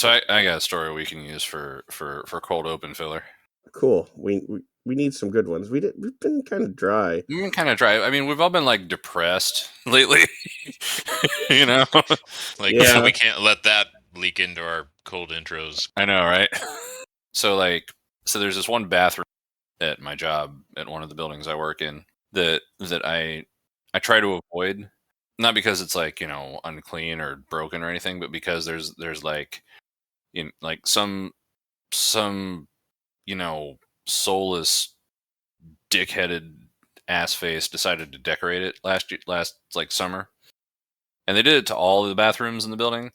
So I got a story we can use for cold open filler. Cool. We need some good ones. We've been kind of dry. We've been kind of dry. I mean, we've all been like depressed lately. You know, like Yeah. we can't let that leak into our cold intros. I know, right? So there's this one bathroom at my job at one of the buildings I work in that I try to avoid, not because it's like, you know, unclean or broken or anything, but because there's like, you know, like some you know, soulless dickheaded ass face decided to decorate it last like summer, and they did it to all of the bathrooms in the building,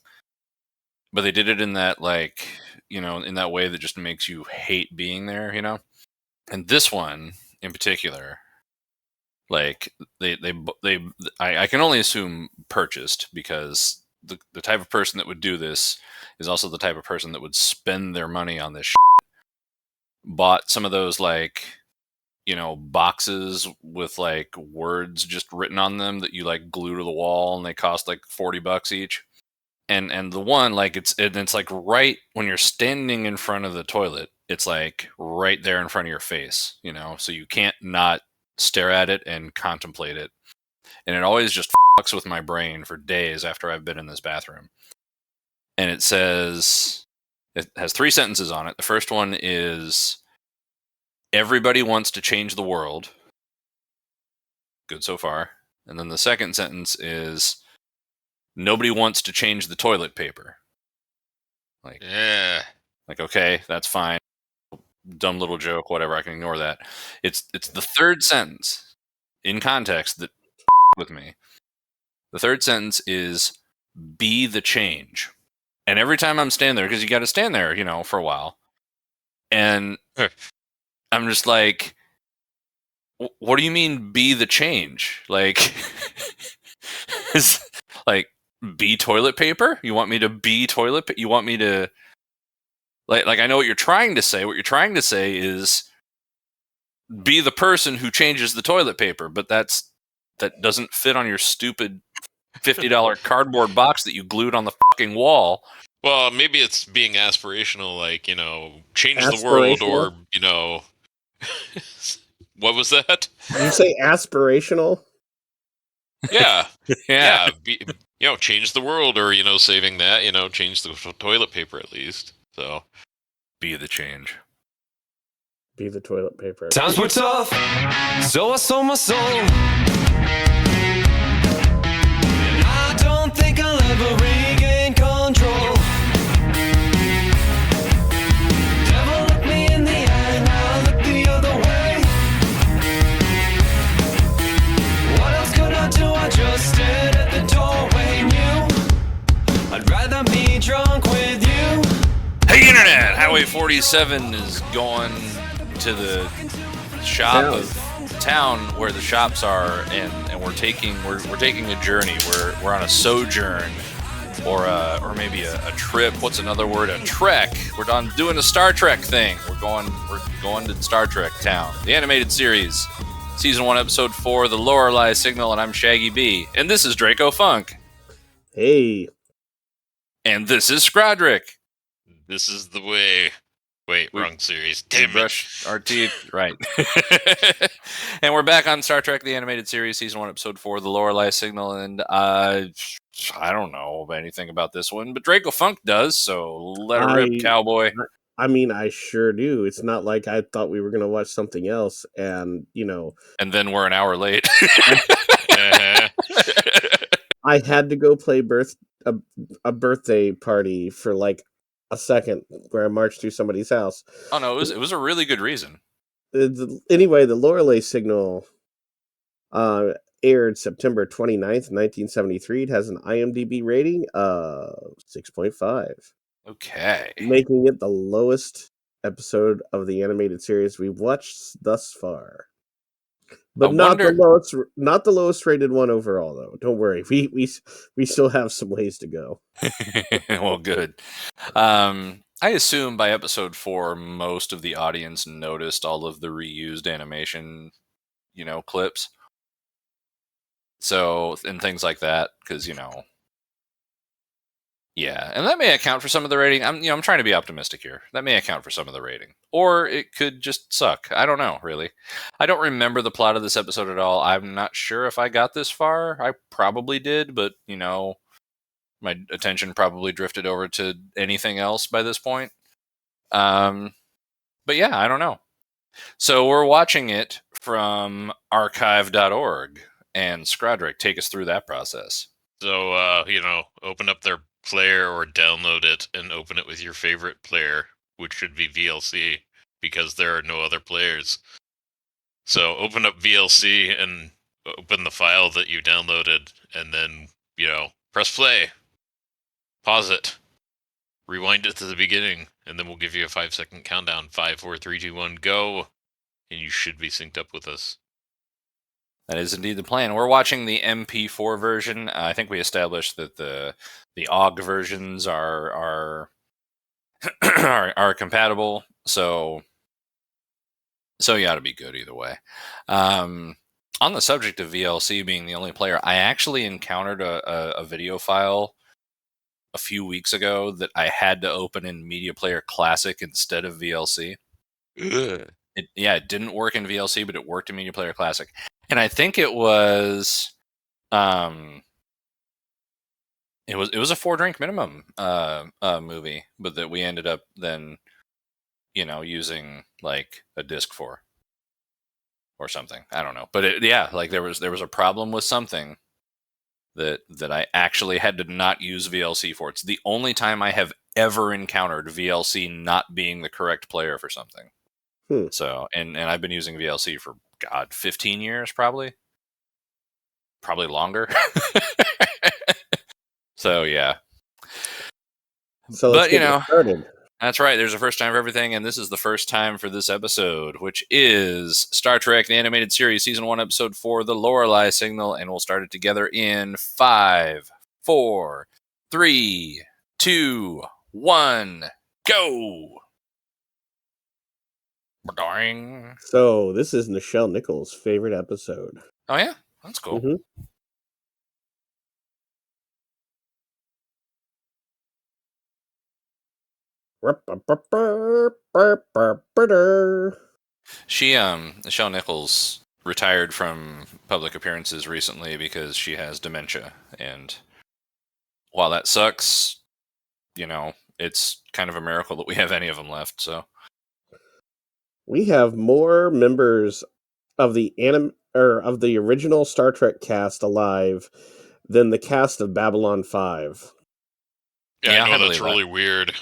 but they did it in that, like, you know, in that way that just makes you hate being there, you know. And this one in particular, like I can only assume purchased, because the type of person that would do this is also the type of person that would spend their money on this shit. Bought some of those, like, you know, boxes with like words just written on them that you like glue to the wall, and they cost like $40 each. And the one, like, it's like right when you're standing in front of the toilet, it's like right there in front of your face, you know, so you can't not stare at it and contemplate it. And it always just fucks with my brain for days after I've been in this bathroom. And it has 3 sentences on it. The first one is, everybody wants to change the world. Good so far. And then the second sentence is, nobody wants to change the toilet paper. Like, Yeah. Like, okay, that's fine. Dumb little joke, whatever. I can ignore that. It's the third sentence in context that with me. The third sentence is, be the change. And every time I'm standing there, because you got to stand there, you know, for a while, and I'm just like, what do you mean, be the change? Like, is like, be toilet paper? You want me to be toilet paper? You want me to like I know what you're trying to say. What you're trying to say is, be the person who changes the toilet paper, but that doesn't fit on your stupid $50 cardboard box that you glued on the fucking wall. Well, maybe it's being aspirational, like, you know, change the world, or, you know, what was that? Did you say aspirational? Yeah. Yeah. You know, change the world, or, you know, saving that, you know, change the toilet paper at least. So, be the change. Be the toilet paper. Times were tough, so I sold my soul. And I don't think I'll ever regain control. Devil looked me in the eye, now I look the other way. What else could I do? I just stared at the doorway, knew I'd rather be drunk with you. Hey Internet! Highway 47 is going to the shop of town where the shops are, and we're taking a journey. We're on a sojourn, or maybe a trip. What's another word? A trek. We're doing a Star Trek thing. We're going to Star Trek Town, the animated series, season 1, episode 4, the Lorelei Signal, and I'm Shaggy B, and this is Dracofunk. Hey. And this is Scrodrick. this is the way. Wait, wrong series. We Damn it. brush our teeth. Right. And we're back on Star Trek, the animated series, season 1, episode 4, the Lorelei Signal. And I don't know anything about this one, but Dracofunk does, so let her rip, cowboy. I mean, I sure do. It's not like I thought we were going to watch something else, and, you know. And then we're an hour late. I had to go play a birthday party for like a second, where I marched through somebody's house. Oh no, it was a really good reason. Anyway, the Lorelei Signal aired September 29th, 1973. It has an IMDb rating of 6.5. Okay. Making it the lowest episode of the animated series we've watched thus far. But not the lowest rated one overall, though. Don't worry, we still have some ways to go. Well, good. I assume by episode 4, most of the audience noticed all of the reused animation, you know, clips. So, and things like that, because, you know, Yeah, and that may account for some of the rating. I'm trying to be optimistic here. That may account for some of the rating, or it could just suck. I don't know, really. I don't remember the plot of this episode at all. I'm not sure if I got this far. I probably did, but my attention probably drifted over to anything else by this point. But yeah, I don't know. So we're watching it from archive.org, and Scrodrick, take us through that process. So, open up their player or download it and open it with your favorite player, which should be VLC, because there are no other players. So open up VLC and open the file that you downloaded, and then, press play. Pause it. Rewind it to the beginning, and then we'll give you a 5-second countdown. 5, 4, 3, 2, 1, go! And you should be synced up with us. That is indeed the plan. We're watching the MP4 version. I think we established that the OGG versions are are compatible. So you ought to be good either way. On the subject of VLC being the only player, I actually encountered a video file a few weeks ago that I had to open in Media Player Classic instead of VLC. It didn't work in VLC, but it worked in Media Player Classic. And I think it was a 4-drink minimum movie, but that we ended up then using like a disc for or something. I don't know, but there was a problem with something that I actually had to not use VLC for. It's the only time I have ever encountered VLC not being the correct player for something. So, and I've been using VLC for 15 years, probably longer. So yeah. So let's get started. That's right. There's a first time for everything, and this is the first time for this episode, which is Star Trek: The Animated Series, Season 1, Episode 4, The Lorelei Signal, and we'll start it together in 5, 4, 3, 2, 1, go! So this is Nichelle Nichols' favorite episode. Oh yeah, that's cool. Mm-hmm. Nichelle Nichols retired from public appearances recently because she has dementia, and while that sucks, it's kind of a miracle that we have any of them left. So we have more members of the original Star Trek cast alive than the cast of Babylon 5. Yeah, I know, that's really weird.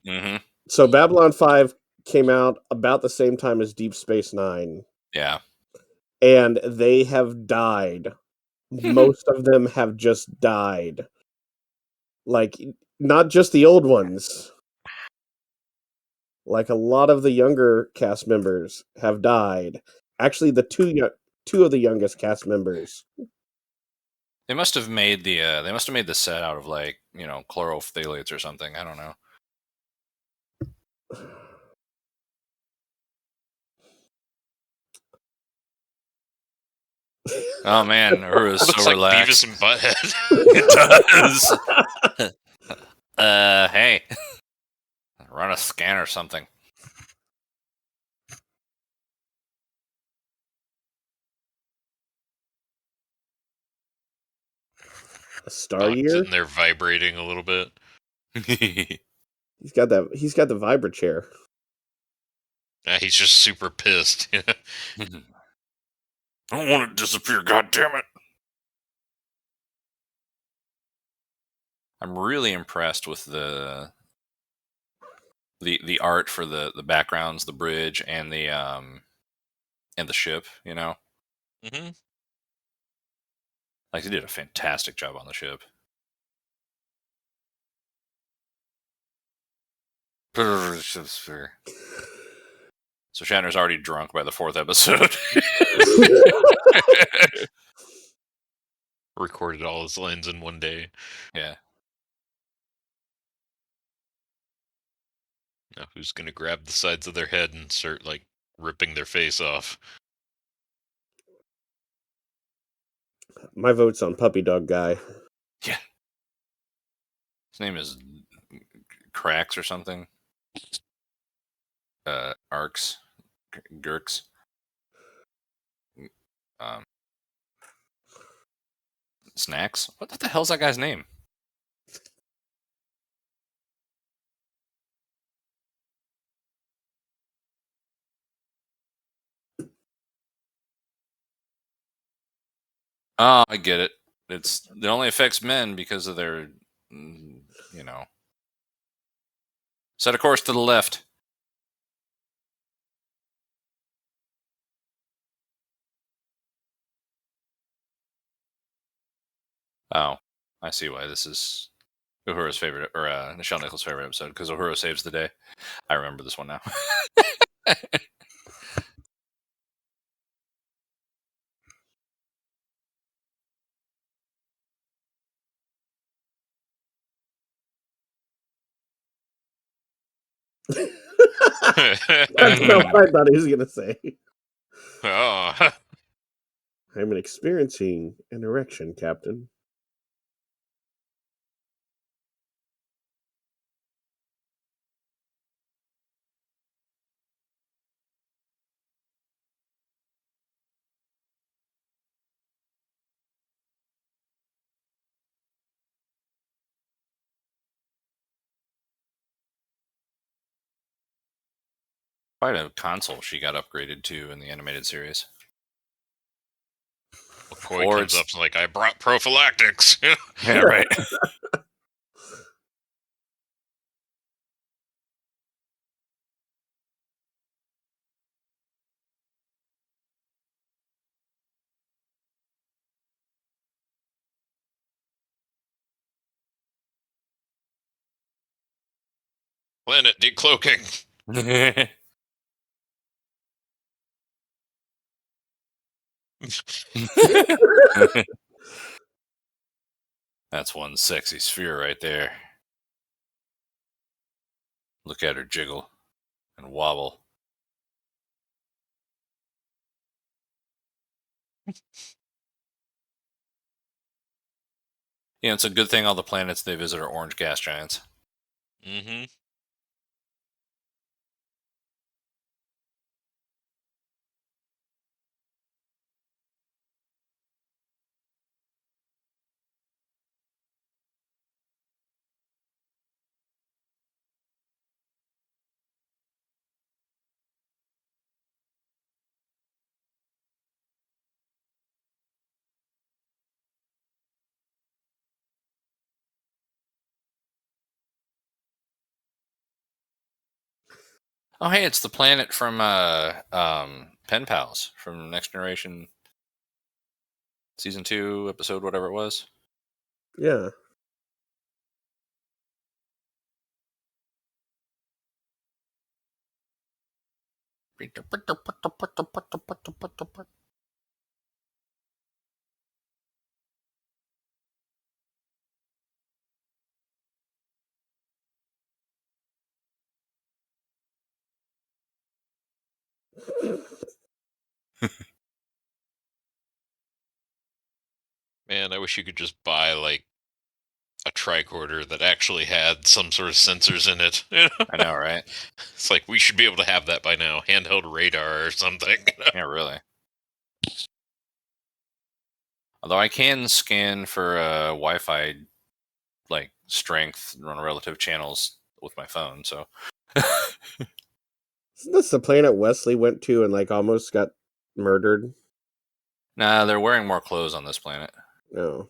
Mm-hmm. So Babylon 5 came out about the same time as Deep Space Nine. Yeah. And they have died. Most of them have just died. Like, not just the old ones. Like, a lot of the younger cast members have died. Actually, the two of the youngest cast members. They must have made the set out of chlorophthalates or something. I don't know. Oh man, Uhura is so relaxed. Beavis and Butthead. It does. Hey, run a scan or something. A star year? Sitting there vibrating a little bit. He's got the vibra chair. Yeah, he's just super pissed. I don't want it to disappear, goddammit. I'm really impressed with the art for the backgrounds, the bridge, and the ship, Mm-hmm. Like, they did a fantastic job on the ship. So Shatner's already drunk by the 4th episode. Recorded all his lines in one day. Yeah. Now who's gonna grab the sides of their head and start ripping their face off? My vote's on Puppy Dog Guy. Yeah. His name is Cracks or something. Arcs, Gurks. Snacks. What the hell's that guy's name? Oh, I get it. It only affects men because of their, Set a course to the left. Oh, I see why this is Uhura's favorite, or Nichelle Nichols' favorite episode, because Uhura saves the day. I remember this one now. That's not what I thought he was going to say. Oh. I'm experiencing an erection, Captain. Quite a console she got upgraded to in the animated series. McCoy comes up and like, I brought prophylactics. Yeah, right. Planet decloaking. That's one sexy sphere right there. Look at her jiggle and wobble. Yeah, it's a good thing all the planets they visit are orange gas giants. Mm-hmm. Oh, hey, it's the planet from Pen Pals from Next Generation Season 2, episode whatever it was. Yeah. Man, I wish you could just buy like a tricorder that actually had some sort of sensors in it. I know, right? It's like we should be able to have that by now. Handheld radar or something. Yeah, really. Although I can scan for Wi-Fi like strength on relative channels with my phone, so Isn't this the planet Wesley went to and like almost got murdered? nah, they're wearing more clothes on this planet. No.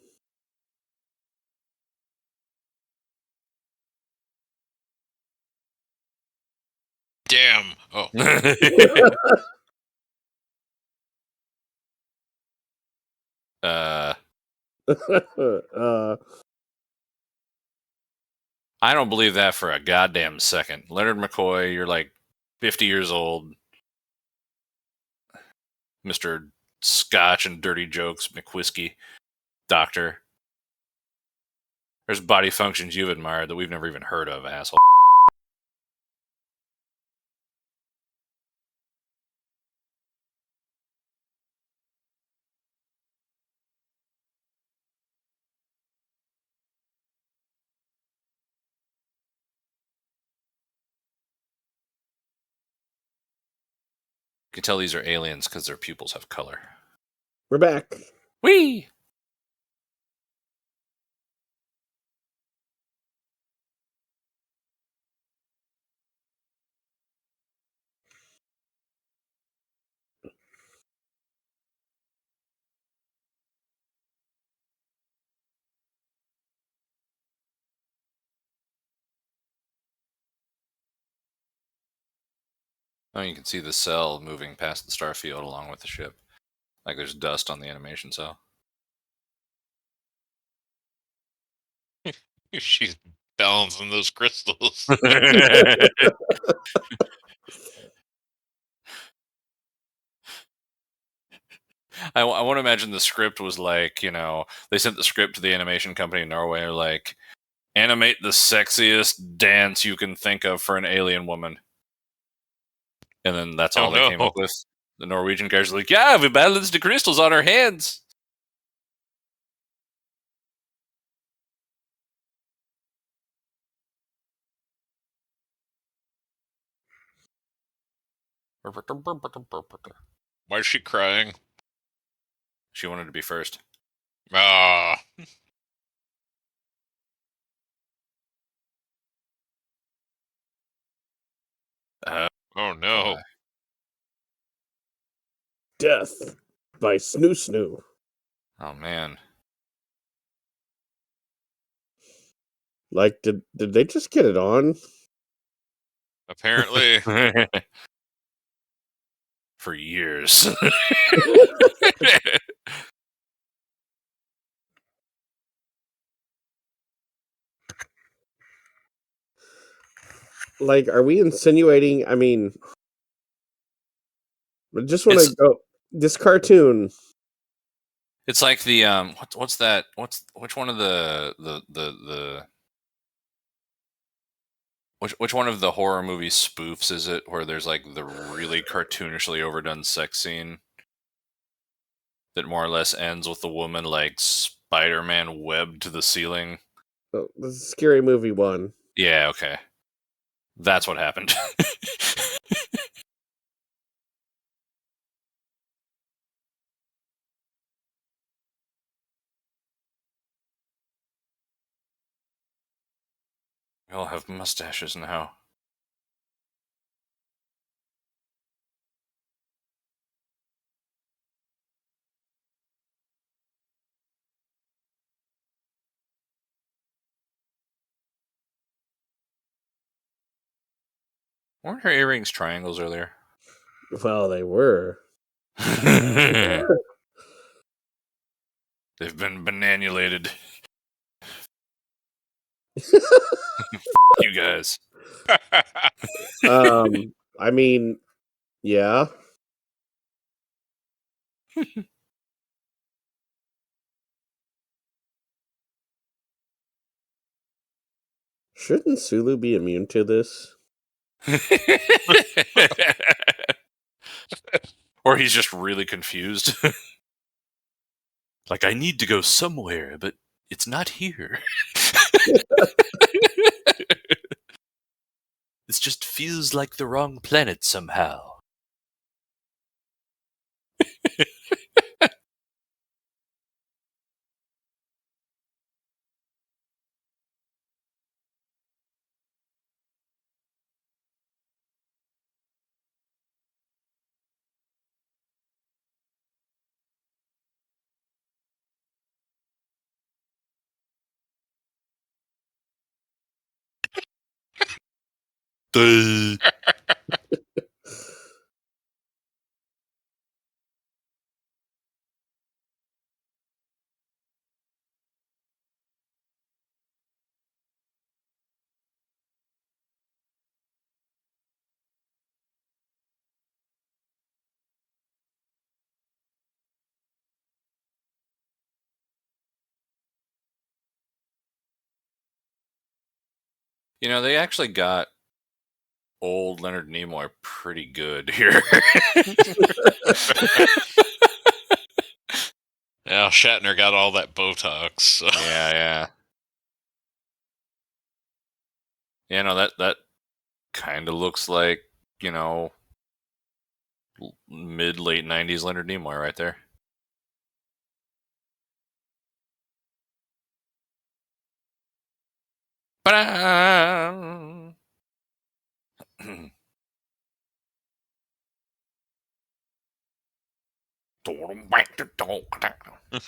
Damn. Oh. I don't believe that for a goddamn second. Leonard McCoy, you're like 50 years old. Mr. Scotch and Dirty Jokes McWhiskey Doctor. There's body functions you've admired that we've never even heard of, asshole. can tell these are aliens because their pupils have color. We're back. Whee! Oh, you can see the cell moving past the starfield along with the ship. Like there's dust on the animation cell. She's balancing those crystals. I want to imagine the script was like, they sent the script to the animation company in Norway, or like, animate the sexiest dance you can think of for an alien woman. And then that's all they came up with. The Norwegian guys are like, yeah, we balanced the crystals on our hands. Why is she crying? She wanted to be first. Ah. Oh no. Death by Snu-Snu. Oh man. Like, did they just get it on? Apparently. For years. Like, are we insinuating? I mean, I just want to go. This cartoon. It's like the what's that? Which one of which one of the horror movie spoofs is it where there's like the really cartoonishly overdone sex scene that more or less ends with the woman like Spider-Man webbed to the ceiling? Oh, the Scary Movie one. Yeah, okay. That's what happened. We all have mustaches now. Weren't her earrings triangles earlier? Well, they were. They've been bananulated. You guys. I mean, yeah. Shouldn't Sulu be immune to this? Or he's just really confused. Like, I need to go somewhere, but it's not here. This just feels like the wrong planet somehow. Duh. They actually got old Leonard Nimoy pretty good here. Yeah, Shatner got all that Botox. So. Yeah. Yeah, no, that kind of looks like, Mid-late 90s Leonard Nimoy right there. Ba-da!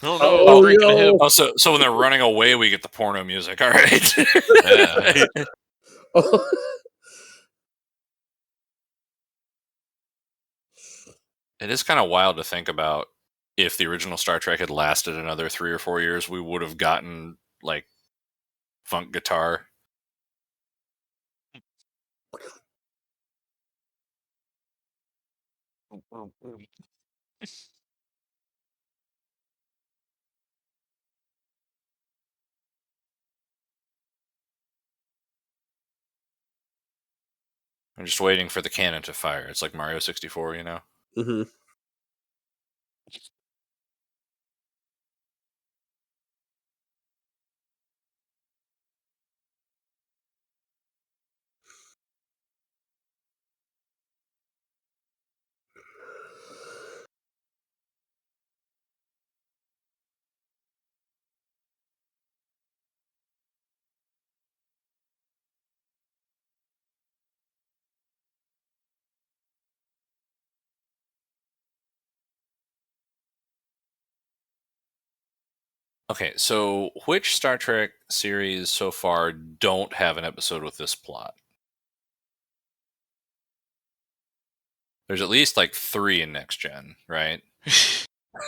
Oh no, breaking a hip. Oh, so when they're running away, we get the porno music. All right. Yeah. It is kind of wild to think about. If the original Star Trek had lasted another 3 or 4 years, we would have gotten like funk guitar. I'm just waiting for the cannon to fire. It's like Mario 64, you know? Mm-hmm. Okay, so which Star Trek series so far don't have an episode with this plot? There's at least like 3 in Next Gen, right?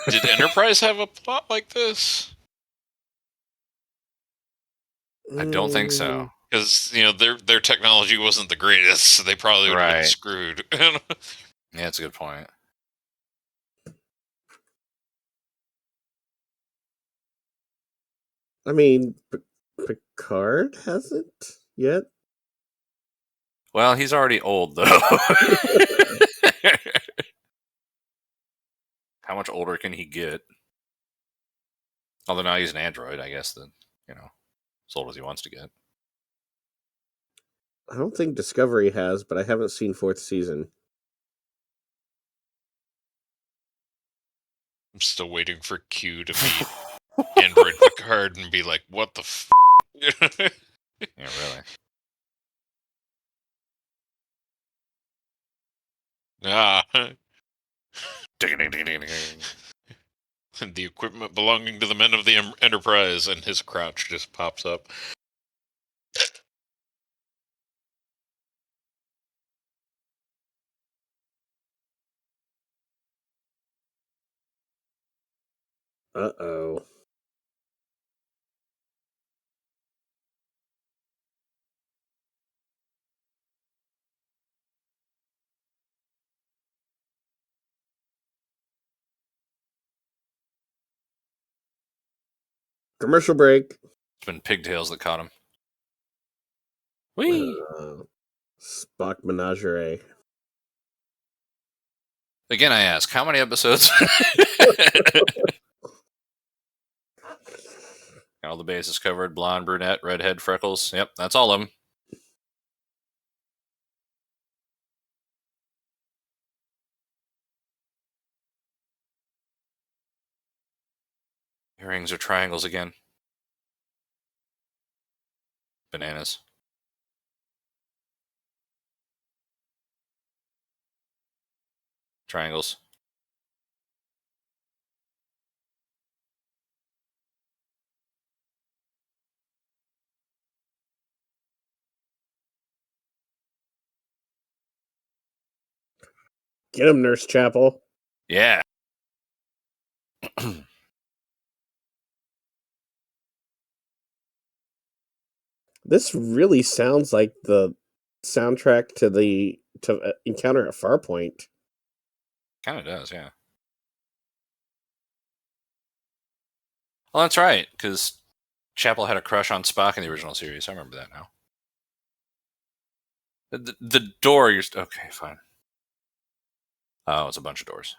Did Enterprise have a plot like this? I don't think so. Because their technology wasn't the greatest, so they probably would have been Right. screwed. Yeah, that's a good point. I mean, Picard hasn't yet. Well, he's already old though. How much older can he get? Although now he's an android, I guess that, as old as he wants to get. I don't think Discovery has, but I haven't seen 4th season. I'm still waiting for Q to meet Android Picard and be like, what the f***? Yeah, really. Ah. Ding, ding, ding, ding, ding. The equipment belonging to the men of the Enterprise, and his crouch just pops up. Uh-oh. Commercial break. It's been pigtails that caught him. Whee! Spock Menagerie. Again, I ask, how many episodes? All the bases covered: blonde, brunette, redhead, freckles. Yep, that's all of them. Earrings are triangles again. Bananas. Triangles. Get him, Nurse Chapel. Yeah. This really sounds like the soundtrack to Encounter at Farpoint. Kind of does, yeah. Well, that's right, because Chapel had a crush on Spock in the original series. I remember that now. The door, okay, fine. Oh, it's a bunch of doors.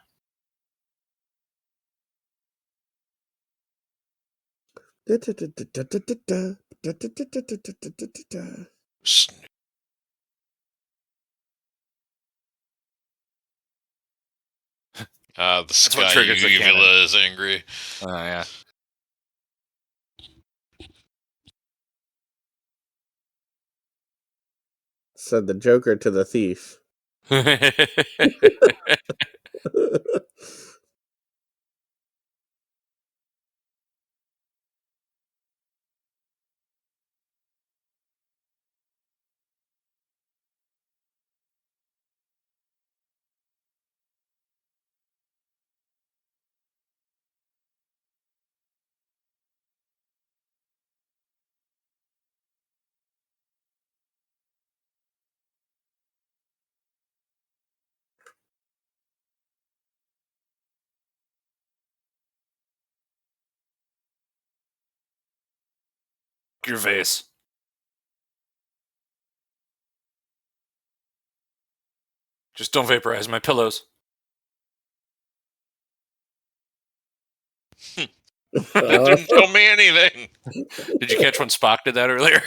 The what sky triggers the cannon. uvula is angry. Oh, yeah. Said the Joker to the thief. Your face. Just don't vaporize my pillows. Didn't tell me anything. Did you catch when Spock did that earlier?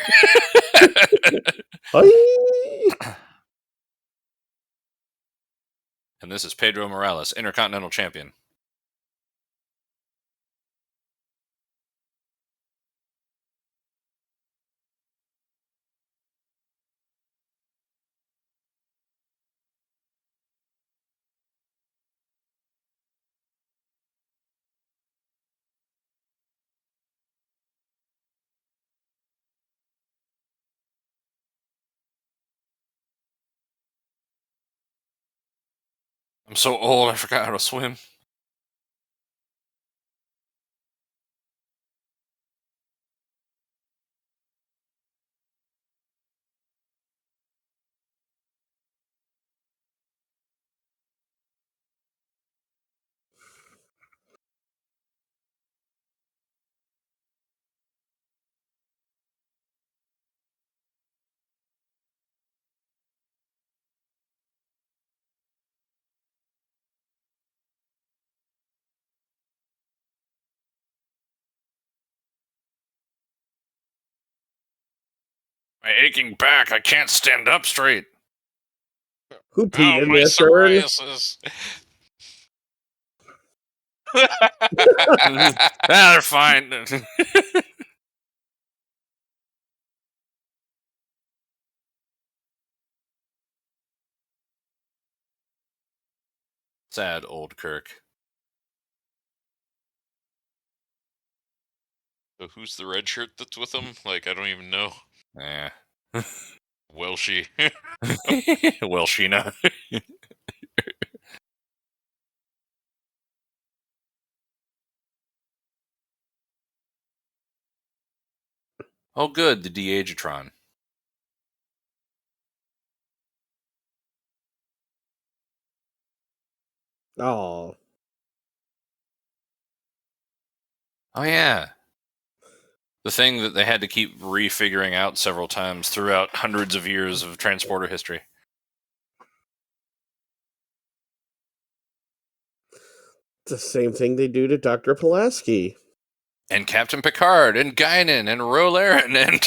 And this is Pedro Morales, Intercontinental Champion. I'm so old, I forgot how to swim. My aching back, I can't stand up straight. Who peed Oh, in my their turn? psoriasis. They're fine. Sad old Kirk. So who's the red shirt that's with him? Like, I don't even know. Yeah. Welshie. Well, Sheena. Oh, good, the De-Agetron. Oh, Oh, yeah. The thing that they had to keep refiguring out several times throughout hundreds of years of transporter history. it's the same thing they do to Dr. Pulaski. And Captain Picard, and Guinan, and Rolaren, and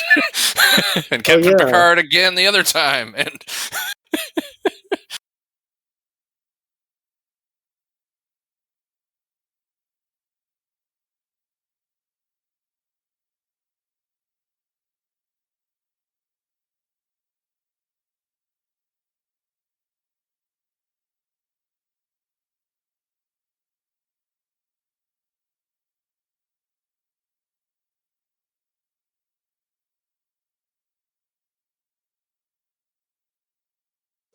and Oh, Captain yeah. Picard again the other time, and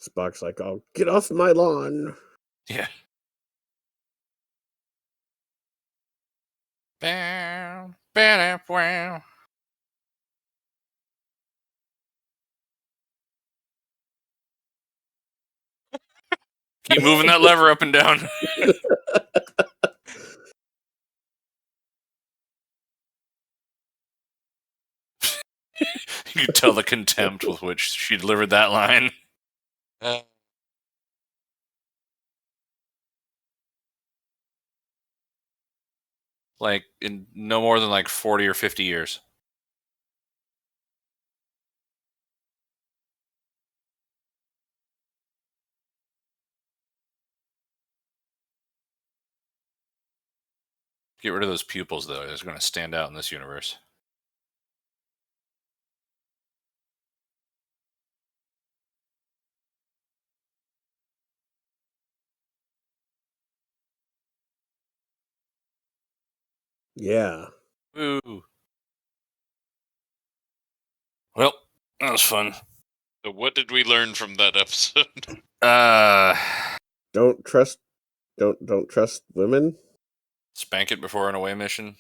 Spock's like, "Oh, get off my lawn." yeah. Bow, bow, bow. Keep moving that lever up and down. You could tell the contempt with which she delivered that line. Like, in no more than like 40 or 50 years. Get rid of those pupils, though. They're going to stand out in this universe. Yeah. Ooh. Well, that was fun. So what did we learn from that episode? Don't trust women. Spank it before an away mission.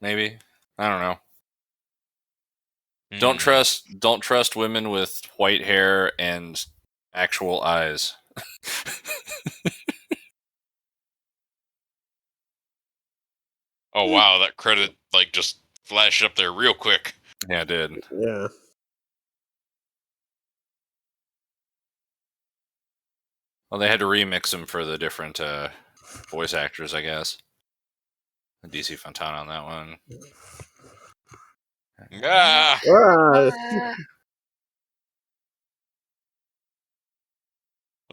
Maybe. I don't know. Don't trust women with white hair and actual eyes. Oh wow, that credit just flashed up there real quick. Yeah, it did. Yeah. Well, they had to remix them for the different voice actors, I guess. DC Fontana on that one. Ah!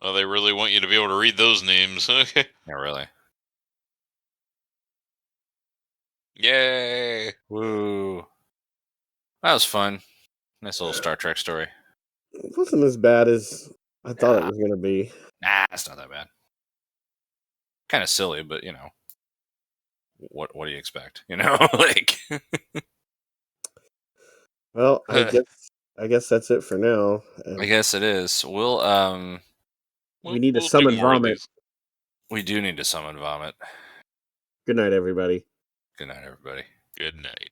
Well, they really want you to be able to read those names. Okay. Yeah, really. Yay! Woo. That was fun. Nice little Star Trek story. It wasn't as bad as I thought it was going to be. Nah, it's not that bad. Kind of silly, but what do you expect? Like. Well, I guess that's it for now. I guess it is. We need to We'll summon do more of vomit. these. We do need to summon vomit. Good night, everybody. Good night, everybody. Good night.